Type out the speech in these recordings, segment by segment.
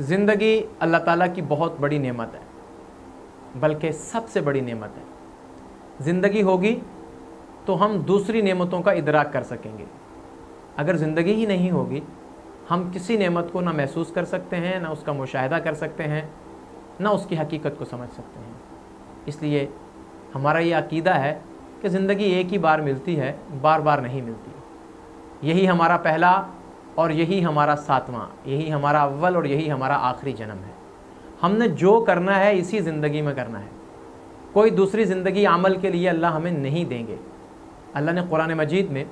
ज़िंदगी अल्लाह ताला की बहुत बड़ी नेमत है, बल्कि सबसे बड़ी नेमत है। ज़िंदगी होगी तो हम दूसरी नेमतों का इदराक कर सकेंगे। अगर ज़िंदगी ही नहीं होगी, हम किसी नेमत को ना महसूस कर सकते हैं, ना उसका मुशाहिदा कर सकते हैं, ना उसकी हकीकत को समझ सकते हैं। इसलिए हमारा ये अकीदा है कि ज़िंदगी एक ही बार मिलती है, बार बार नहीं मिलती। यही हमारा पहला और यही हमारा सातवां, यही हमारा अव्वल और यही हमारा आखिरी जन्म है। हमने जो करना है इसी ज़िंदगी में करना है। कोई दूसरी ज़िंदगी अमल के लिए अल्लाह हमें नहीं देंगे। अल्लाह ने कुरान मजीद में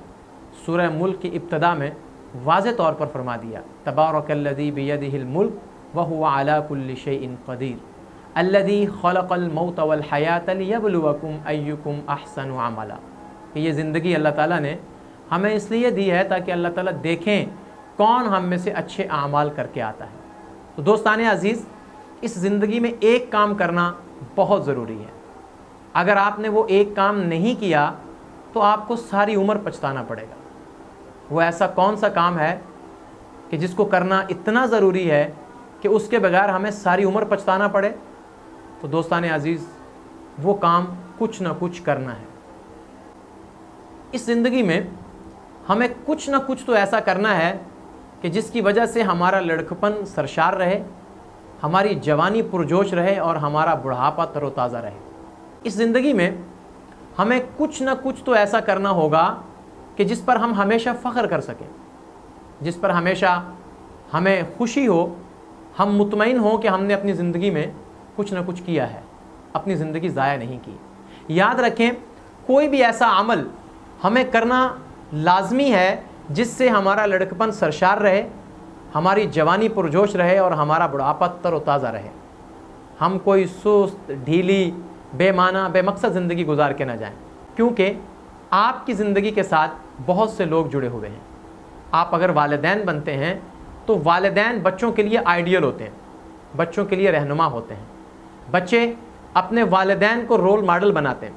सूरह मुल्क की इब्तदा में वाज़े तौर पर फरमा दिया, तबारकल्लज़ी बियदिहिल मुल्क व हुवा अला कुल्लि शैइन क़दीर अल्लज़ी ख़लक़ल मौत वल हयात लियब्लुवकुम अय्युकुम अहसनु अमला। कि ये ज़िंदगी अल्लाह ताला ने हमें इसलिए दी है ताकि अल्लाह ताला देखें कौन हम में से अच्छे आमाल करके आता है। तो दोस्ताने अज़ीज़, इस ज़िंदगी में एक काम करना बहुत ज़रूरी है। अगर आपने वो एक काम नहीं किया तो आपको सारी उम्र पछताना पड़ेगा। वो ऐसा कौन सा काम है कि जिसको करना इतना ज़रूरी है कि उसके बगैर हमें सारी उम्र पछताना पड़े? तो दोस्ताने अज़ीज़, वो काम कुछ ना कुछ करना है। इस ज़िंदगी में हमें कुछ ना कुछ तो ऐसा करना है कि जिसकी वजह से हमारा लड़कपन सरशार रहे, हमारी जवानी पुरजोश रहे और हमारा बुढ़ापा तरोताज़ा रहे। इस ज़िंदगी में हमें कुछ ना कुछ तो ऐसा करना होगा कि जिस पर हम हमेशा फ़ख्र कर सकें, जिस पर हमेशा हमें खुशी हो, हम मुतमईन हों कि हमने अपनी ज़िंदगी में कुछ ना कुछ किया है, अपनी ज़िंदगी ज़ाया नहीं की। याद रखें, कोई भी ऐसा अमल हमें करना लाजमी है जिससे हमारा लड़कपन सरशार रहे, हमारी जवानी पुरजोश रहे और हमारा बुढ़ापा तरोताज़ा रहे। हम कोई सुस्त, ढीली, बेमाना, बेमकसद ज़िंदगी गुजार के ना जाएं, क्योंकि आपकी ज़िंदगी के साथ बहुत से लोग जुड़े हुए हैं। आप अगर वालिदैन बनते हैं तो वालिदैन बच्चों के लिए आइडियल होते हैं, बच्चों के लिए रहनुमा होते हैं। बच्चे अपने वालिदैन को रोल मॉडल बनाते हैं।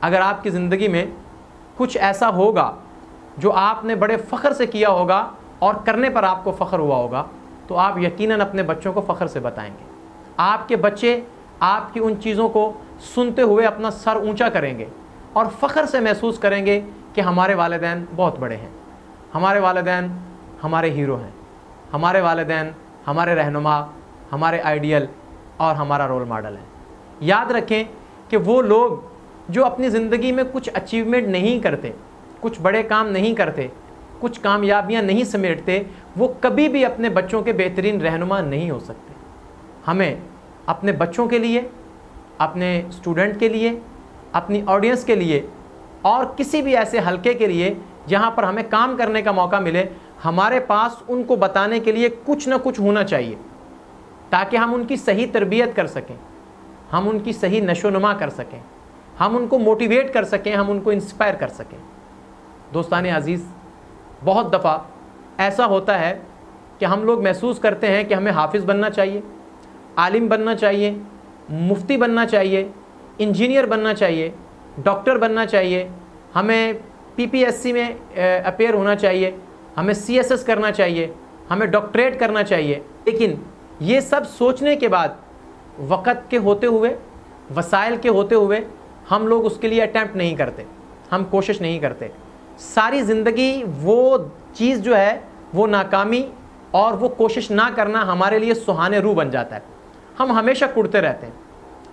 अगर आपकी ज़िंदगी में कुछ ऐसा होगा जो आपने बड़े फ़ख्र से किया होगा और करने पर आपको फ़ख्र हुआ होगा, तो आप यकीनन अपने बच्चों को फ़ख्र से बताएंगे। आपके बच्चे आपकी उन चीज़ों को सुनते हुए अपना सर ऊंचा करेंगे और फ़ख्र से महसूस करेंगे कि हमारे वालिदैन बहुत बड़े हैं, हमारे वालिदैन हमारे हीरो हैं, हमारे वालिदैन हमारे रहनुमा, हमारे आइडियल और हमारा रोल मॉडल है। याद रखें कि वो लोग जो अपनी ज़िंदगी में कुछ अचीवमेंट नहीं करते, कुछ बड़े काम नहीं करते, कुछ कामयाबियां नहीं समेटते, वो कभी भी अपने बच्चों के बेहतरीन रहनुमा नहीं हो सकते। हमें अपने बच्चों के लिए, अपने स्टूडेंट के लिए, अपनी ऑडियंस के लिए और किसी भी ऐसे हलके के लिए जहां पर हमें काम करने का मौका मिले, हमारे पास उनको बताने के लिए कुछ ना कुछ होना चाहिए ताकि हम उनकी सही तरबियत कर सकें, हम उनकी सही नशोनुमा कर सकें, हम उनको मोटिवेट कर सकें, हम उनको इंस्पायर कर सकें। दोस्ताने अज़ीज़, बहुत दफ़ा ऐसा होता है कि हम लोग महसूस करते हैं कि हमें हाफिज़ बनना चाहिए, आलिम बनना चाहिए, मुफ्ती बनना चाहिए, इंजीनियर बनना चाहिए, डॉक्टर बनना चाहिए, हमें पीपीएससी में अपेयर होना चाहिए, हमें सीएसएस करना चाहिए, हमें डॉक्टरेट करना चाहिए। लेकिन ये सब सोचने के बाद वक़्त के होते हुए, वसाइल के होते हुए हम लोग उसके लिए अटैम्प्ट नहीं करते, हम कोशिश नहीं करते। सारी ज़िंदगी वो चीज़ जो है वो नाकामी और वो कोशिश ना करना हमारे लिए सुहाने रूह बन जाता है। हम हमेशा कुड़ते रहते हैं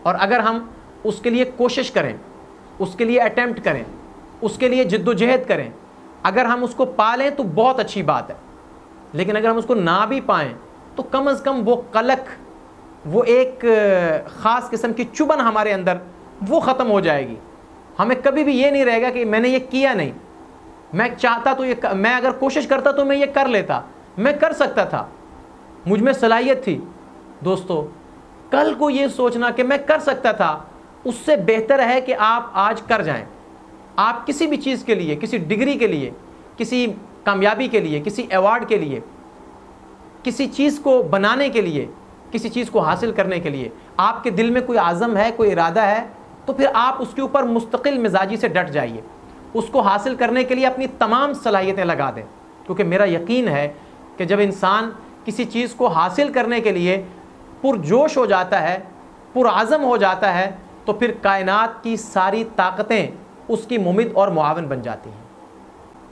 और अगर हम उसके लिए कोशिश करें, उसके लिए अटैम्प्ट करें, उसके लिए जिद्दोजहद करें, अगर हम उसको पा लें तो बहुत अच्छी बात है। लेकिन अगर हम उसको ना भी पाएँ तो कम अज़ कम वो कलक, वो एक ख़ास किस्म की चुभन हमारे अंदर वो ख़त्म हो जाएगी। हमें कभी भी ये नहीं रहेगा कि मैंने ये किया नहीं, मैं चाहता तो ये, मैं अगर कोशिश करता तो मैं ये कर लेता, मैं कर सकता था, मुझ में सलाहियत थी। दोस्तों, कल को ये सोचना कि मैं कर सकता था, उससे बेहतर है कि आप आज कर जाएं। आप किसी भी चीज़ के लिए, किसी डिग्री के लिए, किसी कामयाबी के लिए, किसी अवार्ड के लिए, किसी चीज़ को बनाने के लिए, किसी चीज़ को हासिल करने के लिए आपके दिल में कोई आज़म है, कोई इरादा है, तो फिर आप उसके ऊपर मुस्तकिल मिजाजी से डट जाइए, उसको हासिल करने के लिए अपनी तमाम सलाहियतें लगा दें। क्योंकि मेरा यकीन है कि जब इंसान किसी चीज़ को हासिल करने के लिए पुरजोश हो जाता है, पुरआज़म हो जाता है, तो फिर कायनात की सारी ताकतें उसकी मुमिद और मुआवन बन जाती हैं।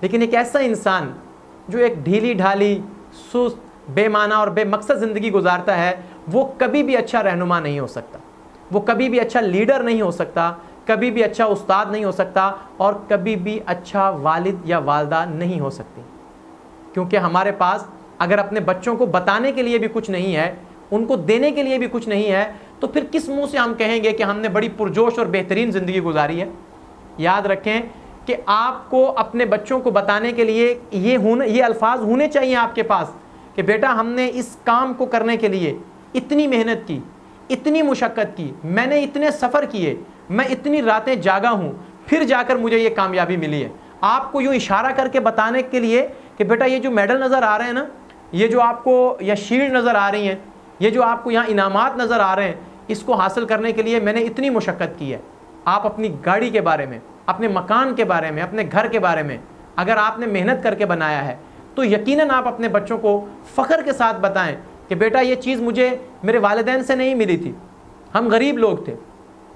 लेकिन एक ऐसा इंसान जो एक ढीली ढाली, सुस्त, बेमाना और बेमकसद ज़िंदगी गुजारता है, वो कभी भी अच्छा रहनुमा नहीं हो सकता, वो कभी भी अच्छा लीडर नहीं हो सकता, कभी भी अच्छा उस्ताद नहीं हो सकता और कभी भी अच्छा वालिद या वालदा नहीं हो सकती। क्योंकि हमारे पास अगर अपने बच्चों को बताने के लिए भी कुछ नहीं है, उनको देने के लिए भी कुछ नहीं है, तो फिर किस मुंह से हम कहेंगे कि हमने बड़ी पुरजोश और बेहतरीन ज़िंदगी गुजारी है। याद रखें कि आपको अपने बच्चों को बताने के लिए ये अल्फाज होने चाहिए आपके पास कि बेटा हमने इस काम को करने के लिए इतनी मेहनत की, इतनी मुशक्क़त की, मैंने इतने सफ़र किए, मैं इतनी रातें जागा हूँ, फिर जाकर मुझे ये कामयाबी मिली है। आपको यूँ इशारा करके बताने के लिए कि बेटा ये जो मेडल नज़र आ रहे हैं ना, ये जो आपको या शील्ड नज़र आ रही हैं, ये जो आपको यहाँ इनामात नज़र आ रहे हैं, इसको हासिल करने के लिए मैंने इतनी मुशक्क़त की है। आप अपनी गाड़ी के बारे में, अपने मकान के बारे में, अपने घर के बारे में अगर आपने मेहनत करके बनाया है, तो यकीनन आप अपने बच्चों को फ़ख्र के साथ बताएं कि बेटा ये चीज़ मुझे मेरे वालिदैन से नहीं मिली थी, हम गरीब लोग थे,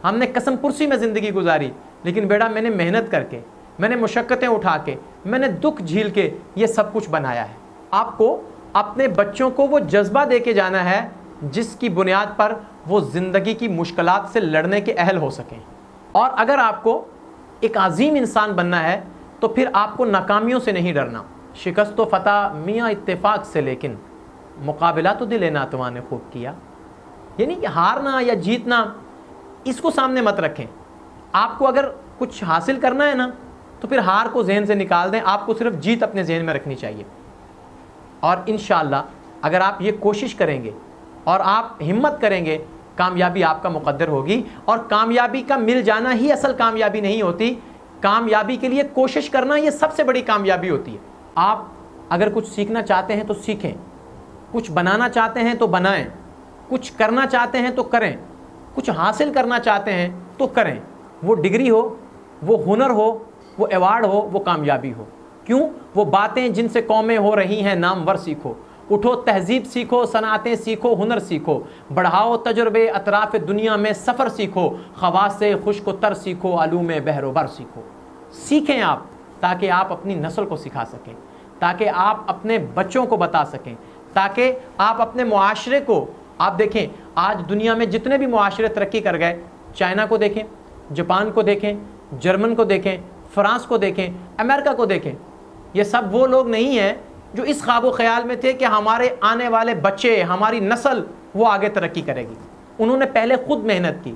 हमने कसम पुरसी में ज़िंदगी गुजारी, लेकिन बेटा मैंने मेहनत करके, मैंने मुशक्क़तें उठा के, मैंने दुख झील के ये सब कुछ बनाया है। आपको अपने बच्चों को वो जज्बा दे के जाना है जिसकी बुनियाद पर वो ज़िंदगी की मुश्किलात से लड़ने के अहल हो सकें। और अगर आपको एक अजीम इंसान बनना है तो फिर आपको नाकामियों से नहीं डरना। शिकस्त व फ़तह मियाँ इत्तेफाक से, लेकिन मुकाबला तो दिल नातवा ने खूब किया। यानी कि हारना या जीतना इसको सामने मत रखें। आपको अगर कुछ हासिल करना है ना, तो फिर हार को जहन से निकाल दें, आपको सिर्फ जीत अपने जहन में रखनी चाहिए। और इंशाअल्लाह अगर आप ये कोशिश करेंगे और आप हिम्मत करेंगे, कामयाबी आपका मुक़द्दर होगी। और कामयाबी का मिल जाना ही असल कामयाबी नहीं होती, कामयाबी के लिए कोशिश करना ये सबसे बड़ी कामयाबी होती है। आप अगर कुछ सीखना चाहते हैं तो सीखें, कुछ बनाना चाहते हैं तो बनाएं, कुछ करना चाहते हैं तो करें, कुछ हासिल करना चाहते हैं तो करें। वो डिग्री हो, वो हुनर हो, वो अवार्ड हो, वो कामयाबी हो। क्यों? वो बातें जिनसे कौमें हो रही हैं नामवर सीखो, उठो तहजीब सीखो, सनातें सीखो, हुनर सीखो, बढ़ाओ तजुर्बे अतराफ़ दुनिया में सफ़र सीखो, ख़वासे खुश्क तर सीखो, आलूम बहरोबर सीखो। सीखें आप, ताकि आप अपनी नस्ल को सिखा सकें, ताकि आप अपने बच्चों को बता सकें, ताकि आप अपने मुआशरे को, आप देखें आज दुनिया में जितने भी मुआशरे तरक्की कर गए, चाइना को देखें, जापान को देखें, जर्मन को देखें, फ्रांस को देखें, अमेरिका को देखें, ये सब वो लोग नहीं हैं जो इस ख्वाब ख्याल में थे कि हमारे आने वाले बच्चे, हमारी नस्ल वो आगे तरक्की करेगी। उन्होंने पहले खुद मेहनत की,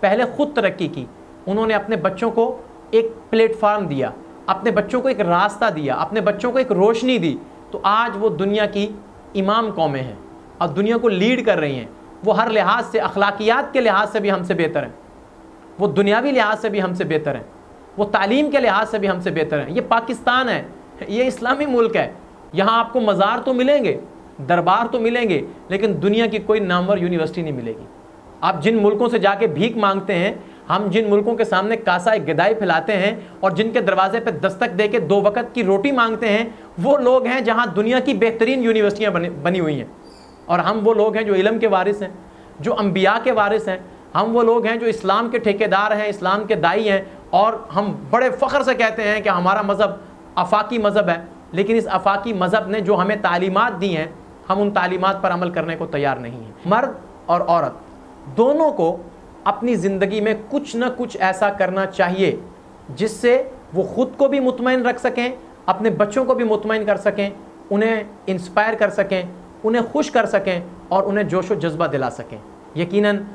पहले खुद तरक्की की, उन्होंने अपने बच्चों को एक प्लेटफार्म दिया, अपने बच्चों को एक रास्ता दिया, अपने बच्चों को एक रोशनी दी। तो आज वो दुनिया की इमाम कौमें हैं और दुनिया को लीड कर रही हैं। वो हर लिहाज से, अखलाकियात के लिहाज से भी हमसे बेहतर हैं, वो दुनियावी लिहाज से भी हमसे बेहतर हैं, वो तालीम के लिहाज से भी हमसे बेहतर हैं। ये पाकिस्तान है, ये इस्लामी मुल्क है, यहाँ आपको मज़ार तो मिलेंगे, दरबार तो मिलेंगे, लेकिन दुनिया की कोई नामवर यूनिवर्सिटी नहीं मिलेगी। आप जिन मुल्कों से जाके भीख मांगते हैं, हम जिन मुल्कों के सामने कासा गिदाई फैलाते हैं और जिनके दरवाजे पे दस्तक दे के 2 वक़्त की रोटी मांगते हैं, वो लोग हैं जहाँ दुनिया की बेहतरीन यूनिवर्सिटियाँ बनी हुई हैं। और हम वो लोग हैं जो इल्म के वारिस हैं, जो अम्बिया के वारिस हैं, हम वो लोग हैं जो इस्लाम के ठेकेदार हैं, इस्लाम के दाई हैं। और हम बड़े फ़ख्र से कहते हैं कि हमारा मज़हब आफाकी मज़हब है, लेकिन इस आफाकी मज़हब ने जो हमें तालीमात दी हैं, हम उन तालीमात पर अमल करने को तैयार नहीं हैं। मर्द और औरत दोनों को अपनी ज़िंदगी में कुछ न कुछ ऐसा करना चाहिए जिससे वो ख़ुद को भी मुतमईन रख सकें, अपने बच्चों को भी मुतमईन कर सकें, उन्हें इंस्पायर कर सकें, उन्हें खुश कर सकें और उन्हें जोश व जज्बा दिला सकें। यकीनन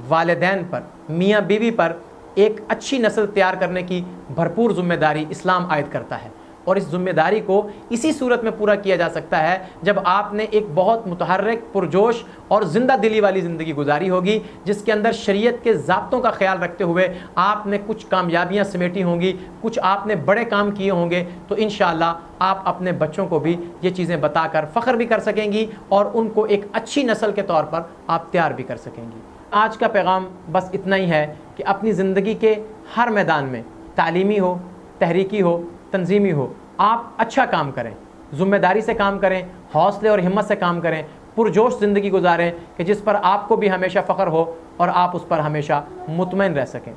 वालिदैन पर, मियाँ बीवी पर एक अच्छी नस्ल तैयार करने की भरपूर ज़िम्मेदारी इस्लाम आयद करता है। और इस ज़िम्मेदारी को इसी सूरत में पूरा किया जा सकता है जब आपने एक बहुत मुतहर्रिक, पुरजोश और ज़िंदा दिली वाली ज़िंदगी गुजारी होगी, जिसके अंदर शरीयत के ज़ाब्तों का ख्याल रखते हुए आपने कुछ कामयाबियाँ समेटी होंगी, कुछ आपने बड़े काम किए होंगे। तो इंशाअल्लाह आप अपने बच्चों को भी ये चीज़ें बताकर फ़ख्र भी कर सकेंगी और उनको एक अच्छी नस्ल के तौर पर आप तैयार भी कर सकेंगी। आज का पैगाम बस इतना ही है कि अपनी ज़िंदगी के हर मैदान में, तालीमी हो, तहरीकी हो, तंजीमी हो, आप अच्छा काम करें, ज़िम्मेदारी से काम करें, हौसले और हिम्मत से काम करें पुरजोश ज़िंदगी गुजारें कि जिस पर आपको भी हमेशा फ़ख्र हो और आप उस पर हमेशा मुतमईन रह सकें।